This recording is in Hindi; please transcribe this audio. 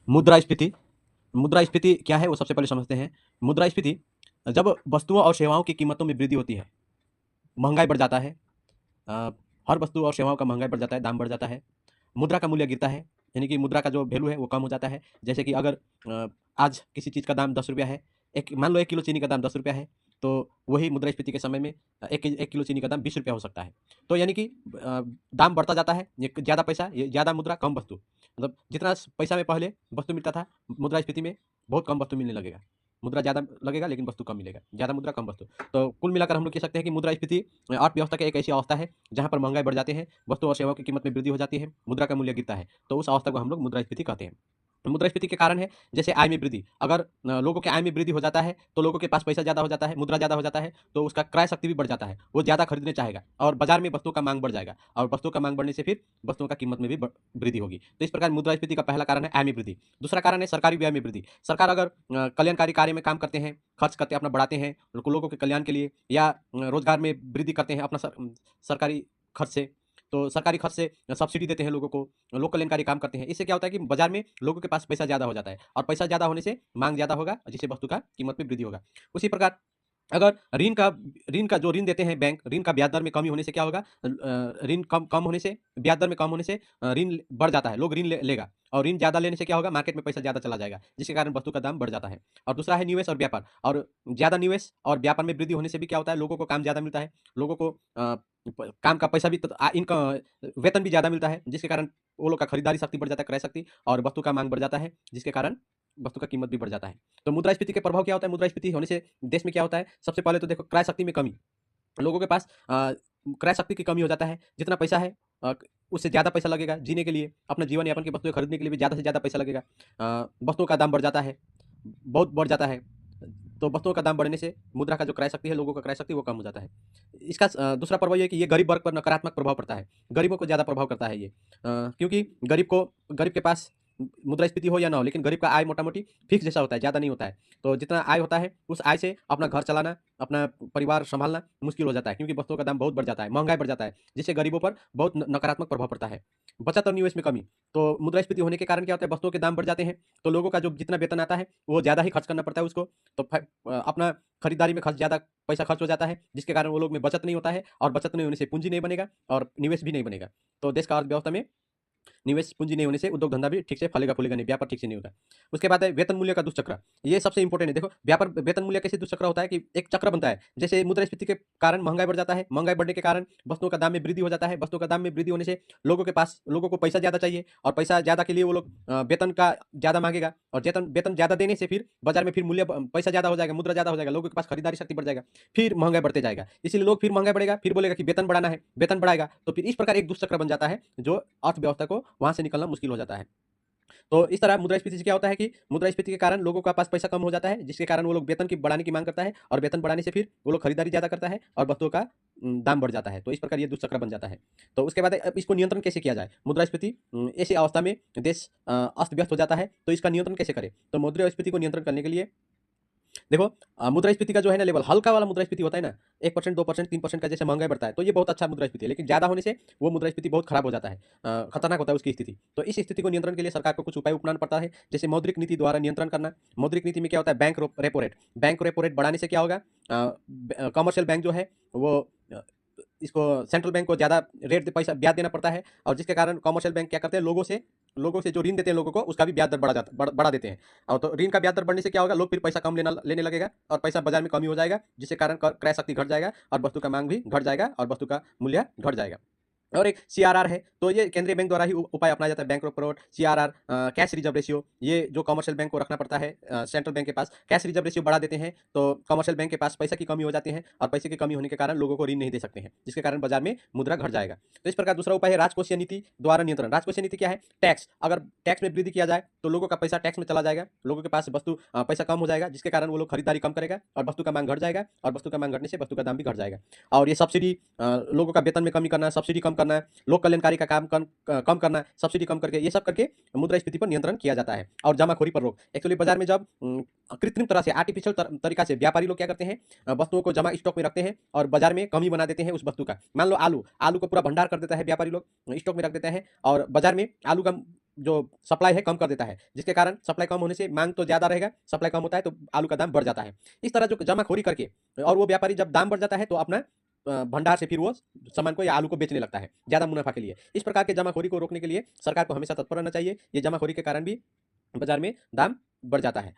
मुद्रास्फीति। मुद्रास्फीति क्या है वो सबसे पहले समझते हैं। मुद्रास्फीति जब वस्तुओं और सेवाओं की कीमतों में वृद्धि होती है, महंगाई बढ़ जाता है, अ, हर वस्तु और सेवाओं का महंगाई बढ़ जाता है, दाम बढ़ जाता है, मुद्रा का मूल्य गिरता है, यानी कि मुद्रा का जो वैल्यू है वो कम हो जाता है। जैसे कि अगर आज किसी चीज़ का दाम 10 रुपया है, एक मान लो 1 किलो चीनी का दाम 10 रुपया है, तो वही मुद्रास्फीति के समय में 1 किलो चीनी का दाम 20 रुपया हो सकता है। तो यानी कि दाम बढ़ता जाता है, ये ज़्यादा पैसा, ये ज़्यादा मुद्रा, कम वस्तु। मतलब जितना पैसा में पहले वस्तु मिलता था, मुद्रास्फीति में बहुत कम वस्तु मिलने लगेगा। मुद्रा ज़्यादा लगेगा लेकिन वस्तु कम मिलेगा, ज़्यादा मुद्रा कम वस्तु। तो कुल मिलाकर हम लोग कह सकते हैं कि मुद्रास्फीति अर्थव्यवस्था की एक ऐसी अवस्था है जहाँ पर महंगाई बढ़ जाती है, वस्तु और सेवाओं की कीमत में वृद्धि हो जाती है, मुद्रा का मूल्य गिरता है, तो उस अवस्था को हम लोग मुद्रास्फीति कहते हैं। मुद्रास्फीति के कारण है जैसे आय में वृद्धि, अगर लोगों के आय में वृद्धि हो जाता है तो लोगों के पास पैसा ज़्यादा हो जाता है, मुद्रा ज़्यादा हो जाता है, तो उसका क्रय शक्ति भी बढ़ जाता है, वो ज़्यादा खरीदने चाहेगा और बाजार में वस्तुओं का मांग बढ़ जाएगा, और वस्तुओं का मांग बढ़ने से फिर वस्तुओं का कीमत में भी वृद्धि होगी। तो इस प्रकार मुद्रास्फीति का पहला कारण है आय में वृद्धि। दूसरा कारण है सरकारी व्यय में वृद्धि। सरकार अगर कल्याणकारी कार्य में काम करते हैं, खर्च करते हैं, अपना बढ़ाते हैं लोगों के कल्याण के लिए, या रोजगार में वृद्धि करते हैं अपना सरकारी खर्च से, तो सरकारी खर्च से सब्सिडी देते हैं लोगों को, लोक कल्याणकारी काम करते हैं। इससे क्या होता है कि बाजार में लोगों के पास पैसा ज़्यादा हो जाता है, और पैसा ज़्यादा होने से मांग ज़्यादा होगा, जिससे वस्तु का कीमत में वृद्धि होगा। उसी प्रकार अगर ऋण का जो ऋण देते हैं बैंक, ऋण का ब्याज दर में कमी होने से क्या होगा, ऋण कम कम होने से, ब्याज दर में कम होने से ऋण बढ़ जाता है, लोग ऋण लेगा, और ऋण ज़्यादा लेने से क्या होगा, मार्केट में पैसा ज़्यादा चला जाएगा, जिसके कारण वस्तु का दाम बढ़ जाता है। और दूसरा है निवेश और व्यापार, और ज़्यादा निवेश और व्यापार में वृद्धि होने से भी क्या होता है, लोगों को काम ज़्यादा मिलता है, लोगों को काम का पैसा भी, इनका वेतन भी ज़्यादा मिलता है, जिसके कारण वो लोग का खरीदारी शक्ति बढ़ जाता है, क्रय शक्ति, और वस्तु का मांग बढ़ जाता है, जिसके कारण वस्तु का कीमत भी बढ़ जाता है। तो मुद्रास्फीति के प्रभाव क्या होता है, मुद्रास्फीति होने से देश में क्या होता है, सबसे पहले तो देखो क्रय शक्ति में कमी, लोगों के पास क्रय शक्ति की कमी हो जाता है, जितना पैसा है उससे ज़्यादा पैसा लगेगा जीने के लिए, अपना जीवन यापन की वस्तुएं खरीदने के लिए भी ज़्यादा से ज़्यादा पैसा लगेगा, वस्तुओं का दाम बढ़ जाता है, बहुत बढ़ जाता है, तो वस्तुओं का दाम बढ़ने से मुद्रा का जो क्रय शक्ति है, लोगों का क्रय शक्ति वो कम हो जाता है। इसका दूसरा प्रभाव ये है कि ये गरीब वर्ग पर नकारात्मक प्रभाव पड़ता है, गरीबों को ज़्यादा प्रभाव करता है ये, क्योंकि गरीब के पास मुद्रास्फीति हो या ना हो, लेकिन गरीब का आय मोटा-मोटी फिक्स जैसा होता है, ज़्यादा नहीं होता है। तो जितना आय होता है, उस आय से अपना घर चलाना, अपना परिवार सँभालना मुश्किल हो जाता है, क्योंकि वस्तुओं का दाम बहुत बढ़ जाता है, महँगाई बढ़ जाता है, जिससे गरीबों पर बहुत न नकारात्मक प्रभाव पड़ता है। बचत और निवेश में कमी, तो मुद्रास्फीति होने के कारण क्या होता है, वस्तुओं के दाम बढ़ जाते हैं, तो लोगों का जो जितना वेतन आता है, वो ज़्यादा ही खर्च करना पड़ता है उसको, तो अपना खरीदारी में खर्च ज़्यादा पैसा खर्च हो जाता है, जिसके कारण वो लोग में बचत नहीं होता है, और बचत नहीं होने से पूँजी नहीं बनेगा और निवेश भी नहीं बनेगा। तो देश का अर्थव्यवस्था में निवेश पूंजी नहीं होने से उद्योग धंधा भी ठीक से फलेगा फूलेगा नहीं, व्यापार ठीक से नहीं होगा। उसके बाद है वेतन मूल्य का दुष्चक्र, ये सबसे इंपॉर्टेंट है। देखो व्यापार वेतन मूल्य कैसे दुष्चक्र होता है कि एक चक्र बनता है, जैसे मुद्रास्फीति के कारण महंगाई बढ़ जाता है, महंगाई बढ़ने के कारण वस्तुओं का दाम में वृद्धि हो जाता है, वस्तुओं का दाम में वृद्धि होने से लोगों को पैसा ज्यादा चाहिए, और पैसा ज्यादा के लिए वो लोग वेतन का ज्यादा मांगेगा, और वेतन वेतन ज्यादा देने से फिर बाजार में फिर मूल्य पैसा ज्यादा हो जाएगा, मुद्रा ज्यादा हो जाएगा, लोगों के पास खरीदारी शक्ति बढ़ जाएगा, फिर महंगाई बढ़ते जाएगा, इसीलिए लोग फिर महंगाई बढ़ेगा, फिर बोलेगा कि वेतन बढ़ाना है, वेतन बढ़ाएगा, तो फिर इस प्रकार एक दुष्चक्र बन जाता है, जो अर्थव्यवस्था को वहां से निकलना मुश्किल हो जाता है। तो इस तरह मुद्रास्फीति से क्या होता है कि मुद्रास्फीति के कारण लोगों के पास पैसा कम हो जाता है, जिसके कारण वो लोग वेतन की बढ़ाने की मांग करता है, और वेतन बढ़ाने से फिर वो लोग खरीदारी ज़्यादा करता है, और वस्तुओं का दाम बढ़ जाता है। तो इस प्रकार ये दुष्चक्र बन जाता है। तो उसके बाद अब इसको नियंत्रण कैसे किया जाए, मुद्रास्फीति ऐसी अवस्था में देश अस्त व्यस्त हो जाता है, तो इसका नियंत्रण कैसे करें। तो मुद्रास्फीति को नियंत्रण करने के लिए देखो मुद्रास्फीति का जो है ना लेवल, हल्का वाला मुद्रास्फीति होता है ना, 1%, 2%, 3% का जैसे महंगाई बढ़ता है, तो ये बहुत अच्छा मुद्रास्फीति है, लेकिन ज़्यादा होने से वो मुद्रास्फीति बहुत खराब हो जाता है, खतरनाक होता है उसकी स्थिति। तो इस स्थिति को नियंत्रण के लिए सरकार को कुछ उपाय अपनाना पड़ता है, जैसे मौद्रिक नीति द्वारा नियंत्रण करना। मौद्रिक नीति में क्या होता है, बैंक रेपो रेट बढ़ाने से क्या होगा, कमर्शियल बैंक जो है वो इसको सेंट्रल बैंक को ज़्यादा रेट पैसा ब्याज देना पड़ता है, और जिसके कारण कमर्शियल बैंक क्या करते हैं, लोगों से जो ऋण देते हैं लोगों को, उसका भी ब्याज दर बढ़ा देते हैं। और तो ऋण का ब्याज दर बढ़ने से क्या होगा, लोग फिर पैसा कम लेने लगेगा, और पैसा बाजार में कमी हो जाएगा, जिसके कारण क्रय शक्ति घट जाएगा, और वस्तु का मांग भी घट जाएगा, और वस्तु का मूल्य घट जाएगा। और एक सीआरआर है, तो ये केंद्रीय बैंक द्वारा ही उपाय अपनाया जाता है, bank repo rate, CRR, cash reserve ratio, ये जो कमर्शियल बैंक को रखना पड़ता है, सेंट्रल बैंक के पास कैश रिजर्व रेशियो बढ़ा देते हैं, तो कमर्शियल बैंक के पास पैसा की कमी हो जाती है, और पैसे की कमी होने के कारण लोगों को ऋण नहीं दे सकते हैं, जिसके कारण बाजार में मुद्रा घट जाएगा। तो इस प्रकार दूसरा उपाय है राजकोषीय नीति द्वारा नियंत्रण। राजकोषीय नीति क्या है, टैक्स, अगर टैक्स में वृद्धि किया जाए तो लोगों का पैसा टैक्स में चला जाएगा, लोगों के पास पैसा कम हो जाएगा, जिसके कारण वो लोग खरीदारी कम करेगा, और वस्तु का मांग घट जाएगा, और वस्तु का मांग घटने से वस्तु का दाम भी घट जाएगा। और ये सब्सिडी, लोगों का वेतन में कमी करना, सब्सिडी कम करना, लोक कल्याणकारी का काम कम करना, सब्सिडी कम करके, ये सब करके मुद्रास्फीति पर नियंत्रण किया जाता है। और जमाखोरी पर रोक, एक्चुअली बाजार में जब कृत्रिम तरह से, आर्टिफिशियल तरीका से व्यापारी लोग क्या करते हैं, वस्तुओं को जमा स्टॉक में रखते हैं, और बाजार में कमी बना देते हैं उस वस्तु का। मान लो आलू आलू को पूरा भंडार कर देता है व्यापारी लोग, स्टॉक में रख देते हैं, और बाजार में आलू का जो सप्लाई है कम कर देता है, जिसके कारण सप्लाई कम होने से मांग तो ज़्यादा रहेगा, सप्लाई कम होता है तो आलू का दाम बढ़ जाता है। इस तरह जो जमाखोरी करके और वो व्यापारी जब दाम बढ़ जाता है तो अपना भंडार से फिर वो सामान को या आलू को बेचने लगता है ज़्यादा मुनाफा के लिए। इस प्रकार के जमाखोरी को रोकने के लिए सरकार को हमेशा तत्पर रहना चाहिए। ये जमाखोरी के कारण भी बाजार में दाम बढ़ जाता है।